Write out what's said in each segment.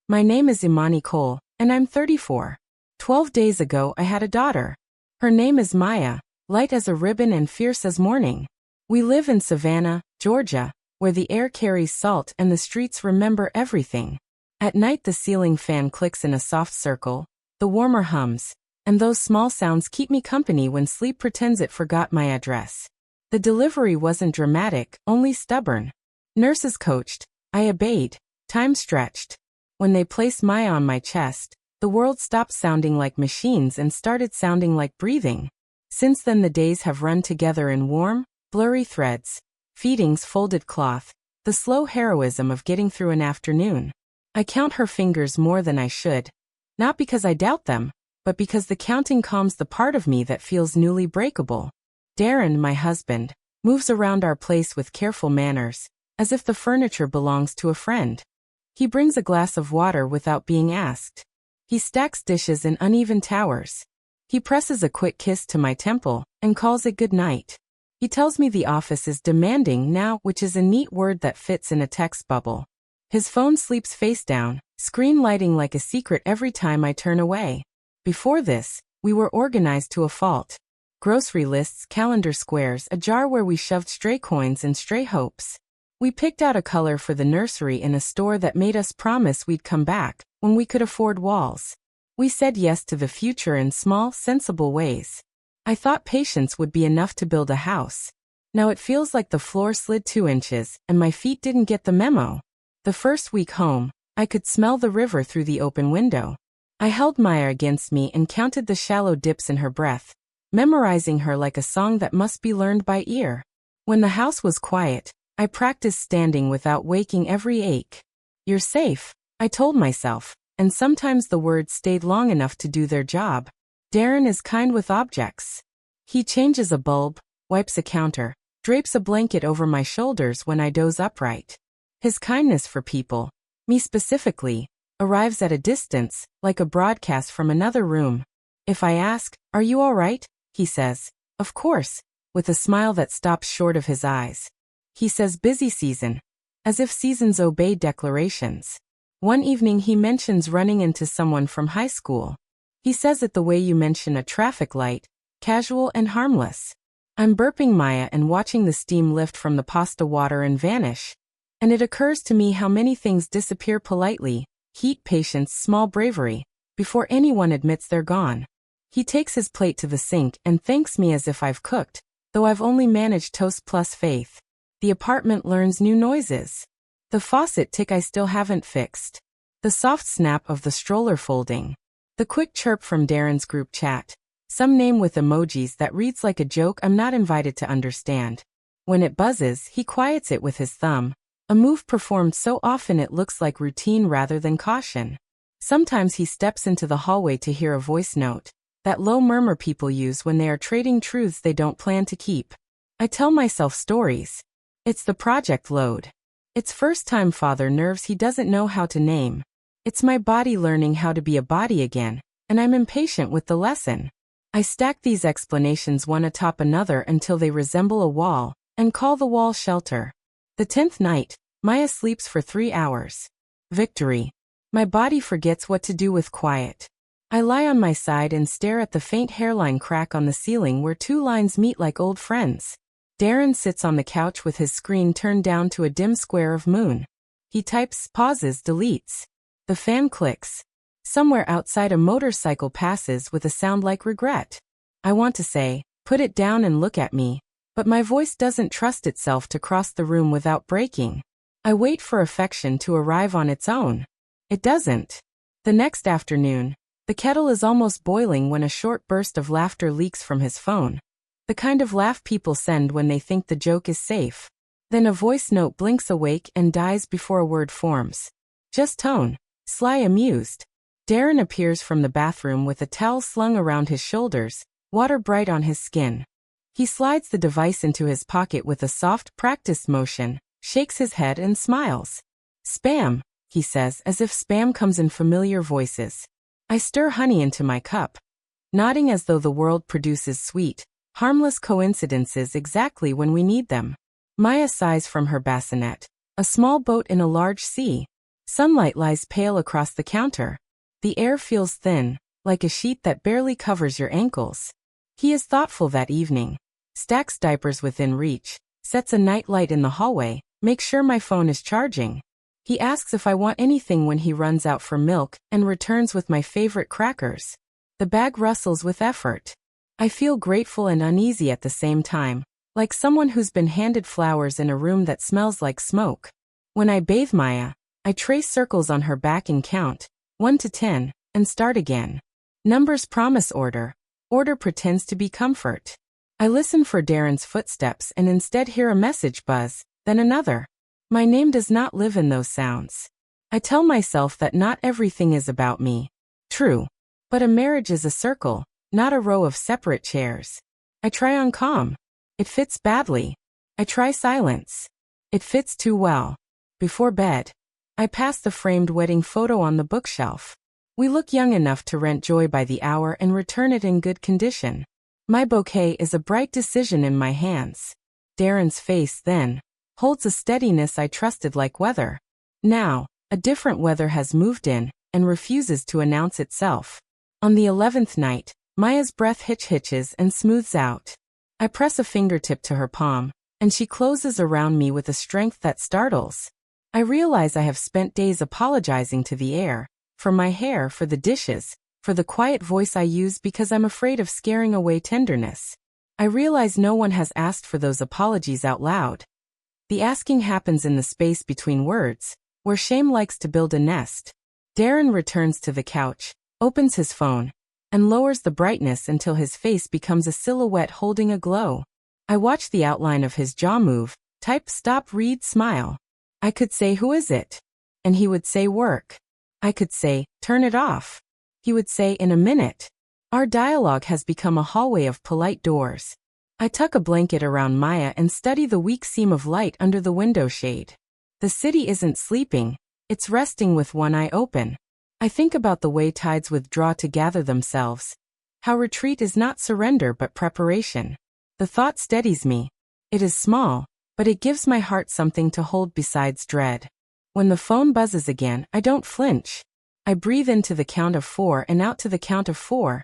My name is Imani Cole, and I'm 34. 12 days ago I had a daughter. Her name is Maya, light as a ribbon and fierce as morning. We live in Savannah, Georgia, where the air carries salt and the streets remember everything. At night the ceiling fan clicks in a soft circle, the warmer hums, and those small sounds keep me company when sleep pretends it forgot my address. The delivery wasn't dramatic, only stubborn. Nurses coached, I obeyed, time stretched. When they placed Maya on my chest, the world stopped sounding like machines and started sounding like breathing. Since then the days have run together in warm, blurry threads. Feedings, folded cloth, the slow heroism of getting through an afternoon. I count her fingers more than I should. Not because I doubt them, but because the counting calms the part of me that feels newly breakable. Darren, my husband, moves around our place with careful manners, as if the furniture belongs to a friend. He brings a glass of water without being asked. He stacks dishes in uneven towers. He presses a quick kiss to my temple and calls it good night. He tells me the office is demanding now, which is a neat word that fits in a text bubble. His phone sleeps face down, screen lighting like a secret every time I turn away. Before this, we were organized to a fault. Grocery lists, calendar squares, a jar where we shoved stray coins and stray hopes. We picked out a color for the nursery in a store that made us promise we'd come back when we could afford walls. We said yes to the future in small, sensible ways. I thought patience would be enough to build a house. Now it feels like the floor slid 2 inches and my feet didn't get the memo. The first week home, I could smell the river through the open window. I held Maya against me and counted the shallow dips in her breath, memorizing her like a song that must be learned by ear. When the house was quiet, I practiced standing without waking every ache. You're safe, I told myself, and sometimes the words stayed long enough to do their job. Darren is kind with objects. He changes a bulb, wipes a counter, drapes a blanket over my shoulders when I doze upright. His kindness for people, me specifically, arrives at a distance, like a broadcast from another room. If I ask, "Are you all right?" he says, "Of course," with a smile that stops short of his eyes. He says busy season, as if seasons obey declarations. One evening he mentions running into someone from high school. He says it the way you mention a traffic light, casual and harmless. I'm burping Maya and watching the steam lift from the pasta water and vanish. And it occurs to me how many things disappear politely, heat, patience, small bravery, before anyone admits they're gone. He takes his plate to the sink and thanks me as if I've cooked, though I've only managed toast plus faith. The apartment learns new noises. The faucet tick I still haven't fixed. The soft snap of the stroller folding. The quick chirp from Darren's group chat. Some name with emojis that reads like a joke I'm not invited to understand. When it buzzes, he quiets it with his thumb. A move performed so often it looks like routine rather than caution. Sometimes he steps into the hallway to hear a voice note. That low murmur people use when they are trading truths they don't plan to keep. I tell myself stories. It's the project load. It's first-time father nerves he doesn't know how to name. It's my body learning how to be a body again, and I'm impatient with the lesson. I stack these explanations one atop another until they resemble a wall, and call the wall shelter. The 10th night, Maya sleeps for 3 hours. Victory. My body forgets what to do with quiet. I lie on my side and stare at the faint hairline crack on the ceiling where 2 lines meet like old friends. Darren sits on the couch with his screen turned down to a dim square of moon. He types, pauses, deletes. The fan clicks. Somewhere outside a motorcycle passes with a sound like regret. I want to say, put it down and look at me, but my voice doesn't trust itself to cross the room without breaking. I wait for affection to arrive on its own. It doesn't. The next afternoon, the kettle is almost boiling when a short burst of laughter leaks from his phone. The kind of laugh people send when they think the joke is safe. Then a voice note blinks awake and dies before a word forms. Just tone. Sly amused. Darren appears from the bathroom with a towel slung around his shoulders, water bright on his skin. He slides the device into his pocket with a soft, practiced motion, shakes his head and smiles. Spam, he says, as if spam comes in familiar voices. I stir honey into my cup, nodding as though the world produces sweet, harmless coincidences exactly when we need them. Maya sighs from her bassinet, a small boat in a large sea. Sunlight lies pale across the counter. The air feels thin, like a sheet that barely covers your ankles. He is thoughtful that evening. Stacks diapers within reach, sets a night light in the hallway, makes sure my phone is charging. He asks if I want anything when he runs out for milk and returns with my favorite crackers. The bag rustles with effort. I feel grateful and uneasy at the same time, like someone who's been handed flowers in a room that smells like smoke. When I bathe Maya, I trace circles on her back and count, 1 to 10, and start again. Numbers promise order. Order pretends to be comfort. I listen for Darren's footsteps and instead hear a message buzz, then another. My name does not live in those sounds. I tell myself that not everything is about me. True. But a marriage is a circle, not a row of separate chairs. I try on calm. It fits badly. I try silence. It fits too well. Before bed, I pass the framed wedding photo on the bookshelf. We look young enough to rent joy by the hour and return it in good condition. My bouquet is a bright decision in my hands. Darren's face, then, holds a steadiness I trusted like weather. Now, a different weather has moved in and refuses to announce itself. On the 11th night, Maya's breath hitches and smooths out. I press a fingertip to her palm, and she closes around me with a strength that startles. I realize I have spent days apologizing to the air, for my hair, for the dishes, for the quiet voice I use because I'm afraid of scaring away tenderness. I realize no one has asked for those apologies out loud. The asking happens in the space between words, where shame likes to build a nest. Darren returns to the couch, opens his phone, and lowers the brightness until his face becomes a silhouette holding a glow. I watch the outline of his jaw move, type stop, read, smile. I could say, "Who is it?" And he would say, "Work." I could say, "Turn it off." He would say, "In a minute." Our dialogue has become a hallway of polite doors. I tuck a blanket around Maya and study the weak seam of light under the window shade. The city isn't sleeping, it's resting with one eye open. I think about the way tides withdraw to gather themselves. How retreat is not surrender but preparation. The thought steadies me. It is small, but it gives my heart something to hold besides dread. When the phone buzzes again, I don't flinch. I breathe into the count of 4 and out to the count of 4.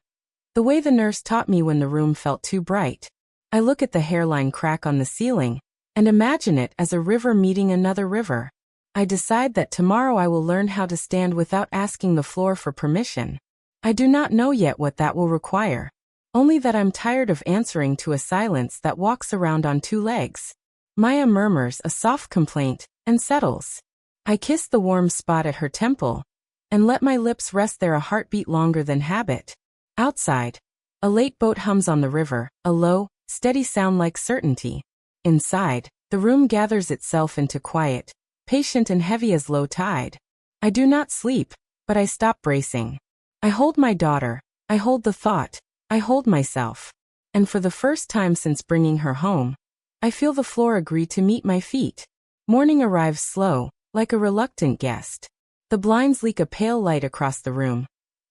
The way the nurse taught me when the room felt too bright. I look at the hairline crack on the ceiling, and imagine it as a river meeting another river. I decide that tomorrow I will learn how to stand without asking the floor for permission. I do not know yet what that will require. Only that I'm tired of answering to a silence that walks around on 2 legs. Maya murmurs a soft complaint, and settles. I kiss the warm spot at her temple, and let my lips rest there a heartbeat longer than habit. Outside, a late boat hums on the river, a low, steady sound like certainty. Inside, the room gathers itself into quiet, patient and heavy as low tide. I do not sleep, but I stop bracing. I hold my daughter, I hold the thought, I hold myself. And for the first time since bringing her home, I feel the floor agree to meet my feet. Morning arrives slow, like a reluctant guest. The blinds leak a pale light across the room,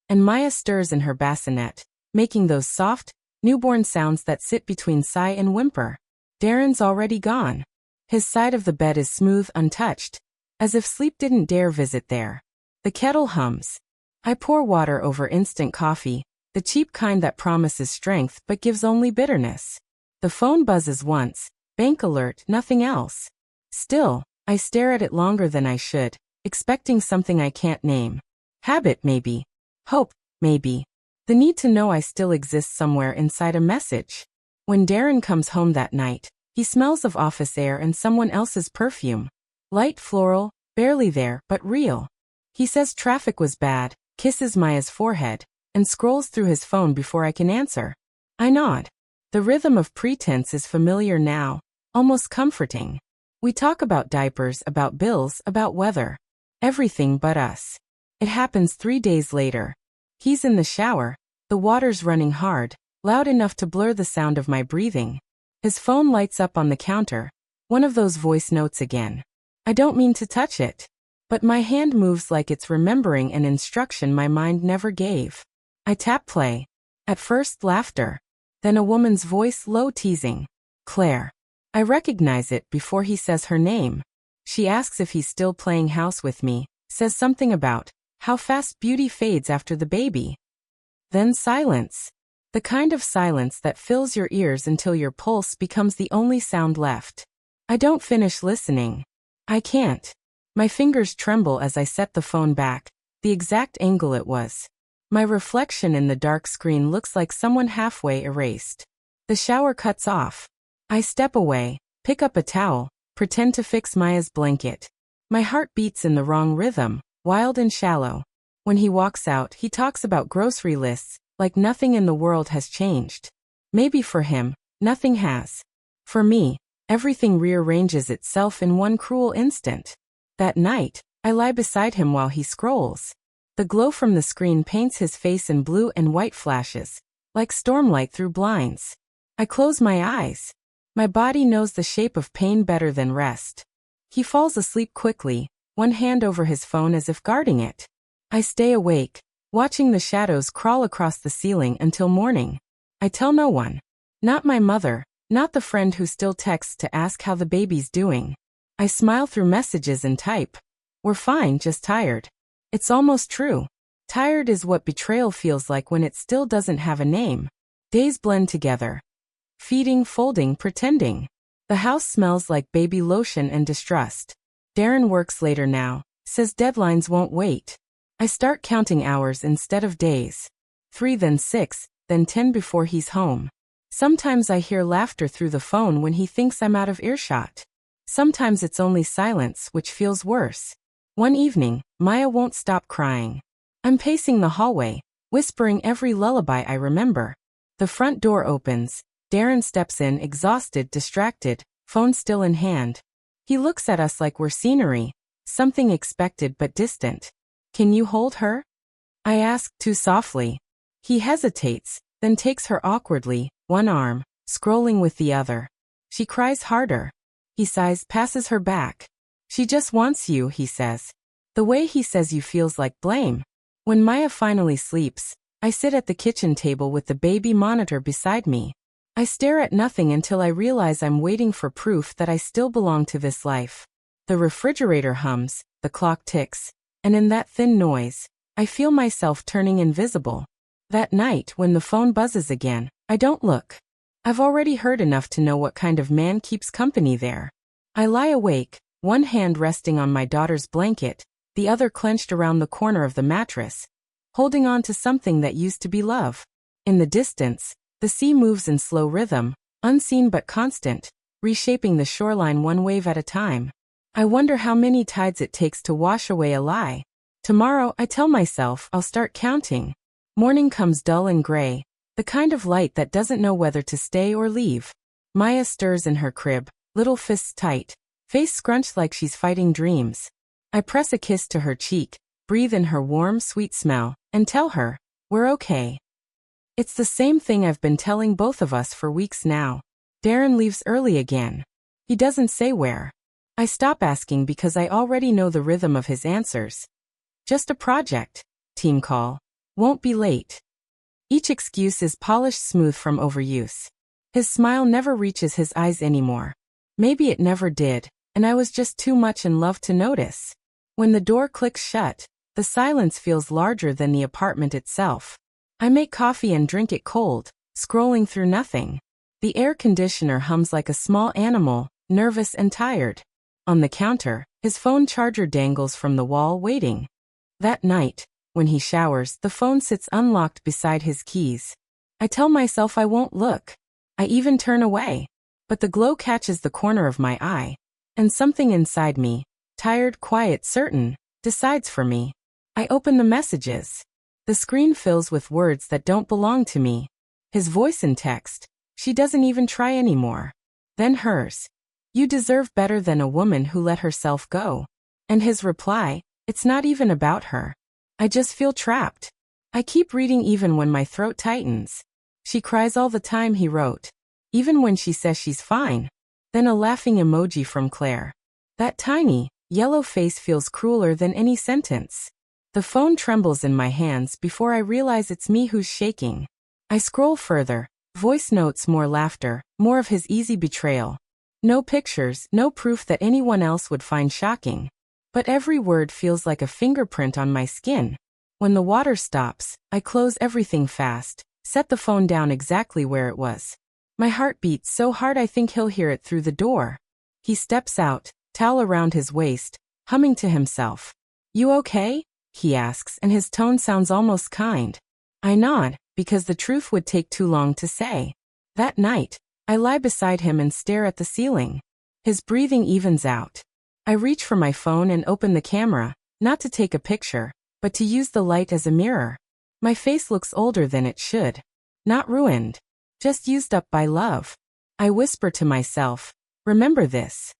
and Maya stirs in her bassinet, making those soft, newborn sounds that sit between sigh and whimper. Darren's already gone. His side of the bed is smooth, untouched, as if sleep didn't dare visit there. The kettle hums. I pour water over instant coffee, the cheap kind that promises strength but gives only bitterness. The phone buzzes once, bank alert, nothing else. Still, I stare at it longer than I should, expecting something I can't name. Habit, maybe. Hope, maybe. The need to know I still exist somewhere inside a message. When Darren comes home that night, he smells of office air and someone else's perfume. Light floral, barely there, but real. He says traffic was bad, kisses Maya's forehead, and scrolls through his phone before I can answer. I nod. The rhythm of pretense is familiar now, almost comforting. We talk about diapers, about bills, about weather. Everything but us. It happens 3 days later. He's in the shower, the water's running hard, loud enough to blur the sound of my breathing. His phone lights up on the counter, one of those voice notes again. I don't mean to touch it, but my hand moves like it's remembering an instruction my mind never gave. I tap play. At first, laughter. Then a woman's voice, low, teasing. Claire. I recognize it before he says her name. She asks if he's still playing house with me, Says something about how fast beauty fades after the baby. Then silence. The kind of silence that fills your ears until your pulse becomes the only sound left. I don't finish listening. I can't. My fingers tremble as I set the phone back, the exact angle it was. My reflection in the dark screen looks like someone halfway erased. The shower cuts off. I step away, pick up a towel, pretend to fix Maya's blanket. My heart beats in the wrong rhythm, wild and shallow. When he walks out, he talks about grocery lists, like nothing in the world has changed. Maybe for him, nothing has. For me, everything rearranges itself in one cruel instant. That night, I lie beside him while he scrolls. The glow from the screen paints his face in blue and white flashes, like stormlight through blinds. I close my eyes. My body knows the shape of pain better than rest. He falls asleep quickly, one hand over his phone as if guarding it. I stay awake, watching the shadows crawl across the ceiling until morning. I tell no one. Not my mother, not the friend who still texts to ask how the baby's doing. I smile through messages and type. We're fine, just tired. It's almost true. Tired is what betrayal feels like when it still doesn't have a name. Days blend together. Feeding, folding, pretending. The house smells like baby lotion and distrust. Darren works later now, says deadlines won't wait. I start counting hours instead of days. 3, then 6, then 10 before he's home. Sometimes I hear laughter through the phone when he thinks I'm out of earshot. Sometimes it's only silence, which feels worse. One evening, Maya won't stop crying. I'm pacing the hallway, whispering every lullaby I remember. The front door opens. Darren steps in, exhausted, distracted, phone still in hand. He looks at us like we're scenery, something expected but distant. Can you hold her? I ask, too softly. He hesitates, then takes her awkwardly, one arm, scrolling with the other. She cries harder. He sighs, passes her back. She just wants you, he says. The way he says you feels like blame. When Maya finally sleeps, I sit at the kitchen table with the baby monitor beside me. I stare at nothing until I realize I'm waiting for proof that I still belong to this life. The refrigerator hums, the clock ticks, and in that thin noise, I feel myself turning invisible. That night, when the phone buzzes again, I don't look. I've already heard enough to know what kind of man keeps company there. I lie awake, one hand resting on my daughter's blanket, the other clenched around the corner of the mattress, holding on to something that used to be love. In the distance, the sea moves in slow rhythm, unseen but constant, reshaping the shoreline one wave at a time. I wonder how many tides it takes to wash away a lie. Tomorrow, I tell myself, I'll start counting. Morning comes dull and gray, the kind of light that doesn't know whether to stay or leave. Maya stirs in her crib, little fists tight, face scrunched like she's fighting dreams. I press a kiss to her cheek, breathe in her warm, sweet smell, and tell her, we're okay. It's the same thing I've been telling both of us for weeks now. Darren leaves early again. He doesn't say where. I stop asking because I already know the rhythm of his answers. Just a project. Team call. Won't be late. Each excuse is polished smooth from overuse. His smile never reaches his eyes anymore. Maybe it never did, and I was just too much in love to notice. When the door clicks shut, the silence feels larger than the apartment itself. I make coffee and drink it cold, scrolling through nothing. The air conditioner hums like a small animal, nervous and tired. On the counter, his phone charger dangles from the wall, waiting. That night, when he showers, the phone sits unlocked beside his keys. I tell myself I won't look. I even turn away. But the glow catches the corner of my eye, and something inside me, tired, quiet, certain, decides for me. I open the messages. The screen fills with words that don't belong to me. His voice in text. She doesn't even try anymore. Then hers. You deserve better than a woman who let herself go. And his reply, it's not even about her. I just feel trapped. I keep reading even when my throat tightens. She cries all the time, he wrote. Even when she says she's fine. Then a laughing emoji from Claire. That tiny, yellow face feels crueler than any sentence. The phone trembles in my hands before I realize it's me who's shaking. I scroll further, voice notes, more laughter, more of his easy betrayal. No pictures, no proof that anyone else would find shocking. But every word feels like a fingerprint on my skin. When the water stops, I close everything fast, set the phone down exactly where it was. My heart beats so hard I think he'll hear it through the door. He steps out, towel around his waist, humming to himself. "You okay?" he asks, and his tone sounds almost kind. I nod, because the truth would take too long to say. That night, I lie beside him and stare at the ceiling. His breathing evens out. I reach for my phone and open the camera, not to take a picture, but to use the light as a mirror. My face looks older than it should. Not ruined. Just used up by love. I whisper to myself, remember this.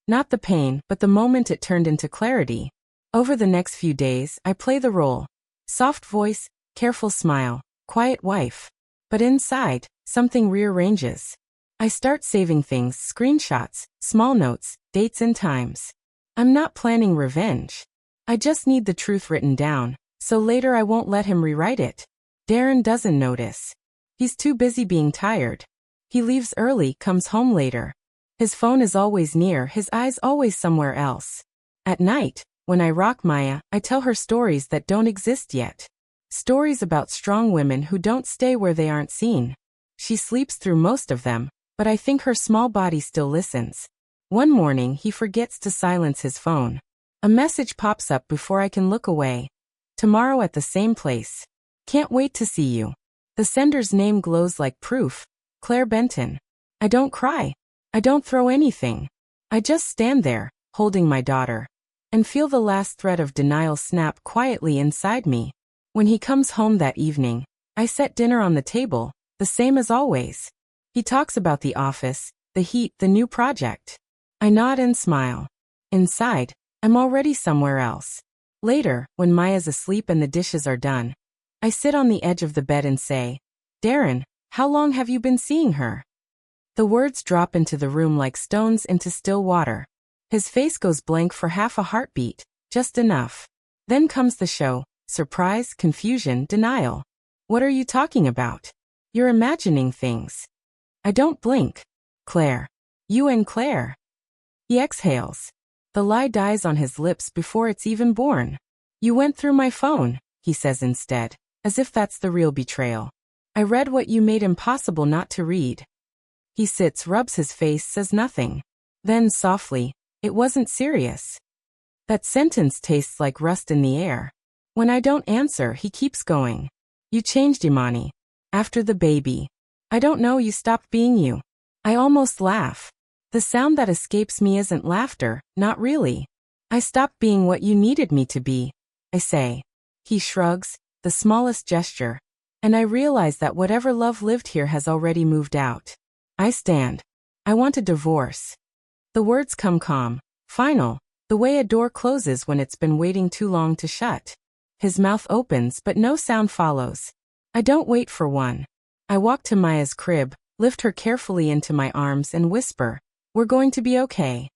Not the pain, but the moment it turned into clarity. Over the next few days, I play the role. Soft voice, careful smile, quiet wife. But inside, something rearranges. I start saving things, screenshots, small notes, dates and times. I'm not planning revenge. I just need the truth written down, so later I won't let him rewrite it. Darren doesn't notice. He's too busy being tired. He leaves early, comes home later. His phone is always near, his eyes always somewhere else. At night, when I rock Maya, I tell her stories that don't exist yet. Stories about strong women who don't stay where they aren't seen. She sleeps through most of them, but I think her small body still listens. One morning, he forgets to silence his phone. A message pops up before I can look away. Tomorrow at the same place. Can't wait to see you. The sender's name glows like proof. Claire Benton. I don't cry. I don't throw anything. I just stand there, holding my daughter, and feel the last thread of denial snap quietly inside me. When he comes home that evening, I set dinner on the table, the same as always. He talks about the office, the heat, the new project. I nod and smile. Inside, I'm already somewhere else. Later, when Maya's asleep and the dishes are done, I sit on the edge of the bed and say, "Darren, how long have you been seeing her?" The words drop into the room like stones into still water. His face goes blank for half a heartbeat, just enough. Then comes the show, surprise, confusion, denial. "What are you talking about? You're imagining things." I don't blink. "Claire. You and Claire." He exhales. The lie dies on his lips before it's even born. "You went through my phone," he says instead, as if that's the real betrayal. "I read what you made impossible not to read." He sits, rubs his face, says nothing. Then softly, "It wasn't serious." That sentence tastes like rust in the air. When I don't answer, he keeps going. "You changed, Imani. After the baby. I don't know, you stopped being you." I almost laugh. The sound that escapes me isn't laughter, not really. "I stopped being what you needed me to be," I say. He shrugs, the smallest gesture, and I realize that whatever love lived here has already moved out. I stand. "I want a divorce." The words come calm, final, the way a door closes when it's been waiting too long to shut. His mouth opens, but no sound follows. I don't wait for one. I walk to Maya's crib, lift her carefully into my arms and whisper, "We're going to be okay."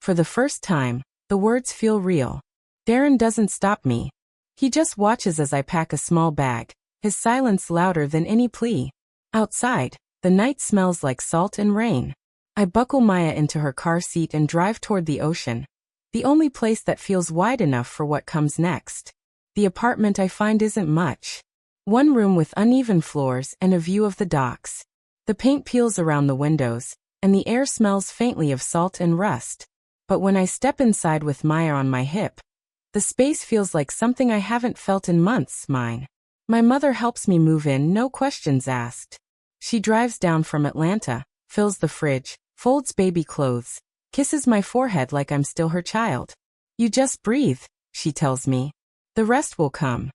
For the first time, the words feel real. Darren doesn't stop me. He just watches as I pack a small bag, his silence louder than any plea. Outside, the night smells like salt and rain. I buckle Maya into her car seat and drive toward the ocean, the only place that feels wide enough for what comes next. The apartment I find isn't much. One room with uneven floors and a view of the docks. The paint peels around the windows, and the air smells faintly of salt and rust. But when I step inside with Maya on my hip, the space feels like something I haven't felt in months, mine. My mother helps me move in, no questions asked. She drives down from Atlanta, fills the fridge, folds baby clothes, kisses my forehead like I'm still her child. "You just breathe," she tells me. "The rest will come."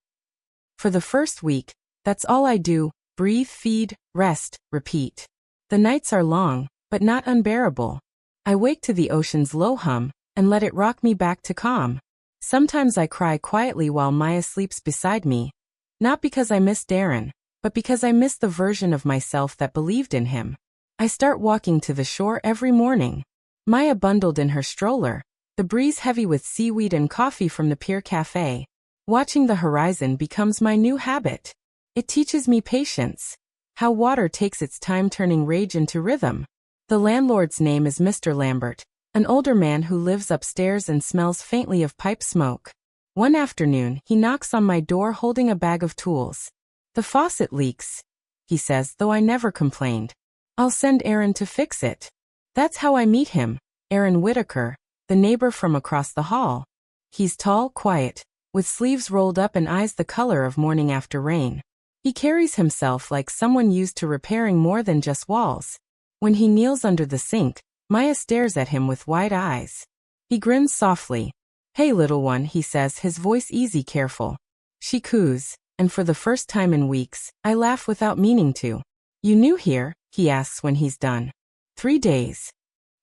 For the first week, that's all I do, breathe, feed, rest, repeat. The nights are long, but not unbearable. I wake to the ocean's low hum, and let it rock me back to calm. Sometimes I cry quietly while Maya sleeps beside me. Not because I miss Darren, but because I miss the version of myself that believed in him. I start walking to the shore every morning. Maya bundled in her stroller, the breeze heavy with seaweed and coffee from the pier cafe. Watching the horizon becomes my new habit. It teaches me patience. How water takes its time turning rage into rhythm. The landlord's name is Mr. Lambert, An older man who lives upstairs and smells faintly of pipe smoke. One afternoon, he knocks on my door holding a bag of tools. The faucet leaks, he says, though I never complained. I'll send Aaron to fix it. That's how I meet him, Aaron Whitaker, the neighbor from across the hall. He's tall, quiet, with sleeves rolled up and eyes the color of morning after rain. He carries himself like someone used to repairing more than just walls. When he kneels under the sink, Maya stares at him with wide eyes. He grins softly. "Hey, little one," he says, his voice easy, careful. She coos, and for the first time in weeks, I laugh without meaning to. "You new here?" he asks when he's done. 3 days.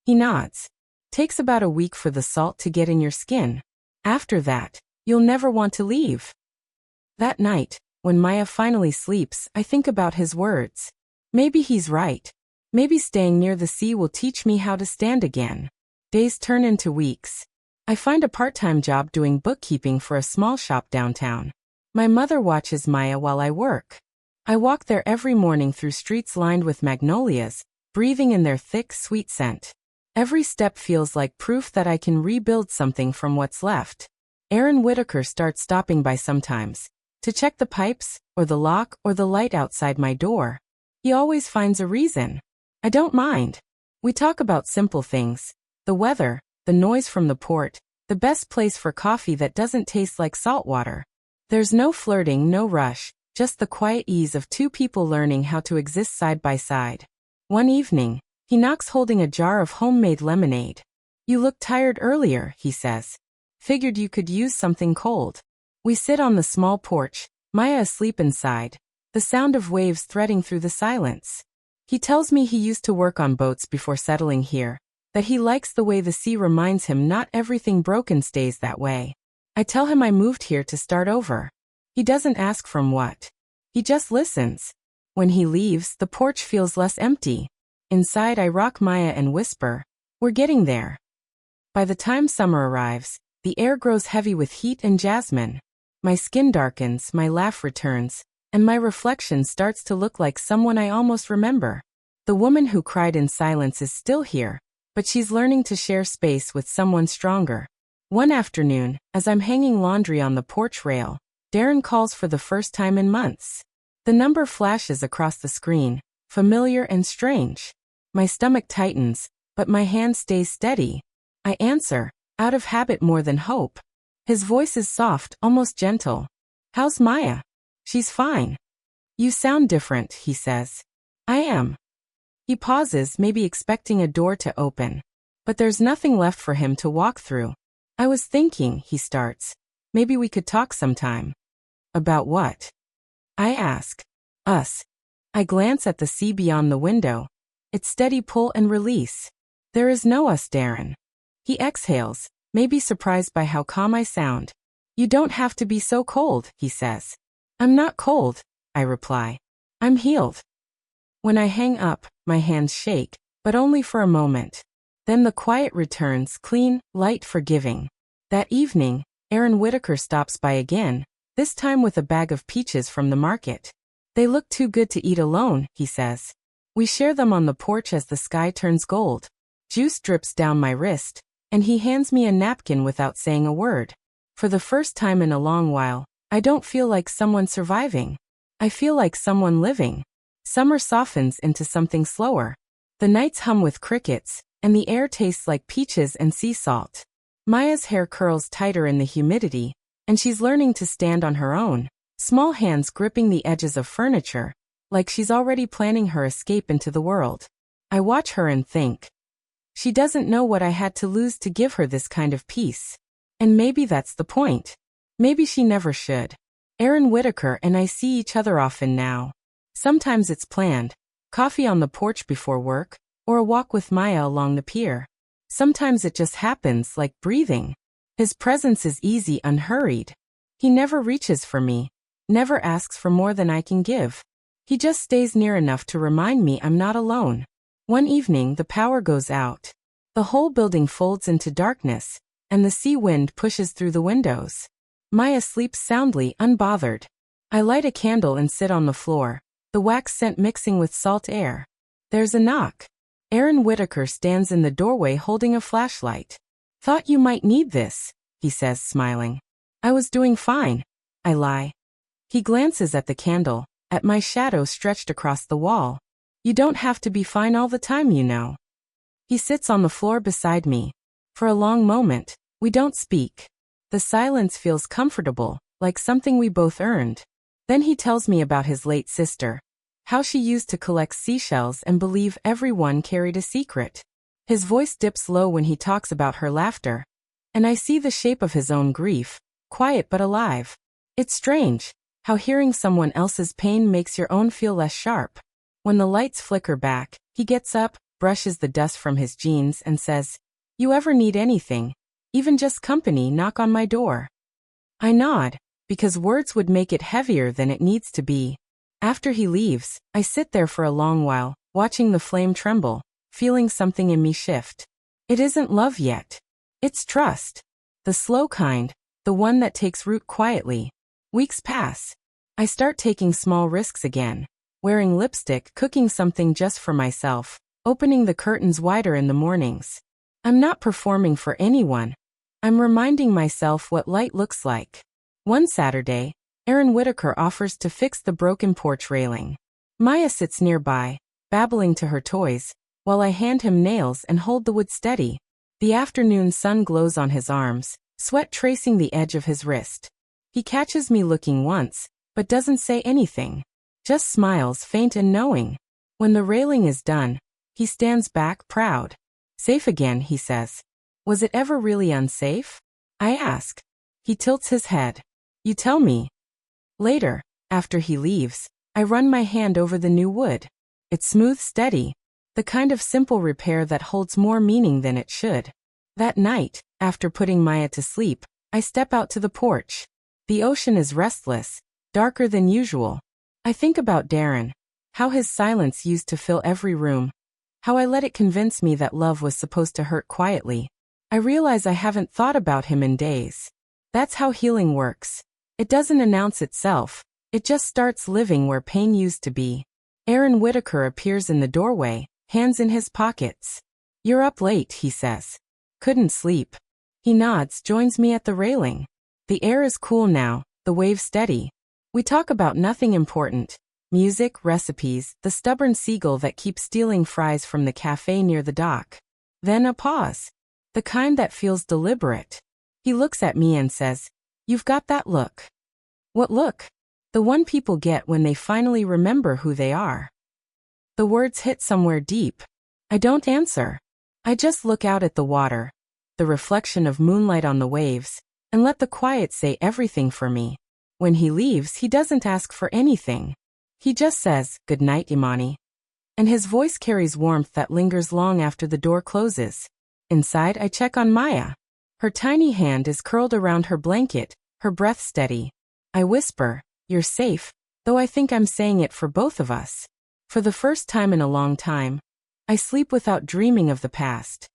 He nods. "Takes about a week for the salt to get in your skin. After that, you'll never want to leave." That night, when Maya finally sleeps, I think about his words. Maybe he's right. Maybe staying near the sea will teach me how to stand again. Days turn into weeks. I find a part-time job doing bookkeeping for a small shop downtown. My mother watches Maya while I work. I walk there every morning through streets lined with magnolias, breathing in their thick, sweet scent. Every step feels like proof that I can rebuild something from what's left. Aaron Whitaker starts stopping by sometimes, to check the pipes, or the lock, or the light outside my door. He always finds a reason. I don't mind. We talk about simple things. The weather, the noise from the port, the best place for coffee that doesn't taste like salt water. There's no flirting, no rush, just the quiet ease of two people learning how to exist side by side. One evening, he knocks holding a jar of homemade lemonade. "You looked tired earlier," he says. "Figured you could use something cold." We sit on the small porch, Maya asleep inside, the sound of waves threading through the silence. He tells me he used to work on boats before settling here, that he likes the way the sea reminds him not everything broken stays that way. I tell him I moved here to start over. He doesn't ask from what. He just listens. When he leaves, the porch feels less empty. Inside, I rock Maya and whisper, "We're getting there." By the time summer arrives, the air grows heavy with heat and jasmine. My skin darkens, my laugh returns, and my reflection starts to look like someone I almost remember. The woman who cried in silence is still here, but she's learning to share space with someone stronger. One afternoon, as I'm hanging laundry on the porch rail, Darren calls for the first time in months. The number flashes across the screen, familiar and strange. My stomach tightens, but my hand stays steady. I answer, out of habit more than hope. His voice is soft, almost gentle. "How's Maya?" "She's fine." "You sound different," he says. "I am." He pauses, maybe expecting a door to open. But there's nothing left for him to walk through. "I was thinking," he starts, "maybe we could talk sometime." "About what?" I ask. "Us." I glance at the sea beyond the window. Its steady pull and release. "There is no us, Darren." He exhales, maybe surprised by how calm I sound. "You don't have to be so cold," he says. "I'm not cold," I reply. "I'm healed." When I hang up, my hands shake, but only for a moment. Then the quiet returns, clean, light, forgiving. That evening, Aaron Whitaker stops by again, this time with a bag of peaches from the market. "They look too good to eat alone," he says. We share them on the porch as the sky turns gold. Juice drips down my wrist, and he hands me a napkin without saying a word. For the first time in a long while, I don't feel like someone surviving. I feel like someone living. Summer softens into something slower. The nights hum with crickets, and the air tastes like peaches and sea salt. Maya's hair curls tighter in the humidity, and she's learning to stand on her own, small hands gripping the edges of furniture, like she's already planning her escape into the world. I watch her and think. She doesn't know what I had to lose to give her this kind of peace. And maybe that's the point. Maybe she never should. Aaron Whitaker and I see each other often now. Sometimes it's planned, coffee on the porch before work, or a walk with Maya along the pier. Sometimes it just happens, like breathing. His presence is easy, unhurried. He never reaches for me, never asks for more than I can give. He just stays near enough to remind me I'm not alone. One evening, the power goes out. The whole building folds into darkness, and the sea wind pushes through the windows. Maya sleeps soundly, unbothered. I light a candle and sit on the floor, the wax scent mixing with salt air. There's a knock. Aaron Whitaker stands in the doorway holding a flashlight. Thought you might need this, he says, smiling. I was doing fine, I lie. He glances at the candle, at my shadow stretched across the wall. You don't have to be fine all the time, you know. He sits on the floor beside me. For a long moment, we don't speak. The silence feels comfortable, like something we both earned. Then he tells me about his late sister. How she used to collect seashells and believe everyone carried a secret. His voice dips low when he talks about her laughter. And I see the shape of his own grief, quiet but alive. It's strange, how hearing someone else's pain makes your own feel less sharp. When the lights flicker back, he gets up, brushes the dust from his jeans and says, You ever need anything, even just company, knock on my door. I nod, because words would make it heavier than it needs to be. After he leaves, I sit there for a long while, watching the flame tremble, feeling something in me shift. It isn't love yet. It's trust. The slow kind, the one that takes root quietly. Weeks pass. I start taking small risks again. Wearing lipstick, cooking something just for myself, opening the curtains wider in the mornings. I'm not performing for anyone. I'm reminding myself what light looks like. One Saturday, Aaron Whitaker offers to fix the broken porch railing. Maya sits nearby, babbling to her toys, while I hand him nails and hold the wood steady. The afternoon sun glows on his arms, sweat tracing the edge of his wrist. He catches me looking once, but doesn't say anything. Just smiles, faint and knowing. When the railing is done, he stands back, proud. Safe again, he says. Was it ever really unsafe? I ask. He tilts his head. You tell me. Later, after he leaves, I run my hand over the new wood. It's smooth, steady. The kind of simple repair that holds more meaning than it should. That night, after putting Maya to sleep, I step out to the porch. The ocean is restless, darker than usual. I think about Darren, how his silence used to fill every room, how I let it convince me that love was supposed to hurt quietly. I realize I haven't thought about him in days. That's how healing works. It doesn't announce itself, it just starts living where pain used to be. Aaron Whitaker appears in the doorway, hands in his pockets. You're up late, he says. Couldn't sleep. He nods, joins me at the railing. The air is cool now, the waves steady. We talk about nothing important. Music, recipes, the stubborn seagull that keeps stealing fries from the cafe near the dock. Then a pause. The kind that feels deliberate. He looks at me and says, You've got that look. What look? The one people get when they finally remember who they are. The words hit somewhere deep. I don't answer. I just look out at the water, the reflection of moonlight on the waves, and let the quiet say everything for me. When he leaves, he doesn't ask for anything. He just says, Good night, Imani. And his voice carries warmth that lingers long after the door closes. Inside, I check on Maya. Her tiny hand is curled around her blanket, her breath steady. I whisper, You're safe, though I think I'm saying it for both of us. For the first time in a long time, I sleep without dreaming of the past.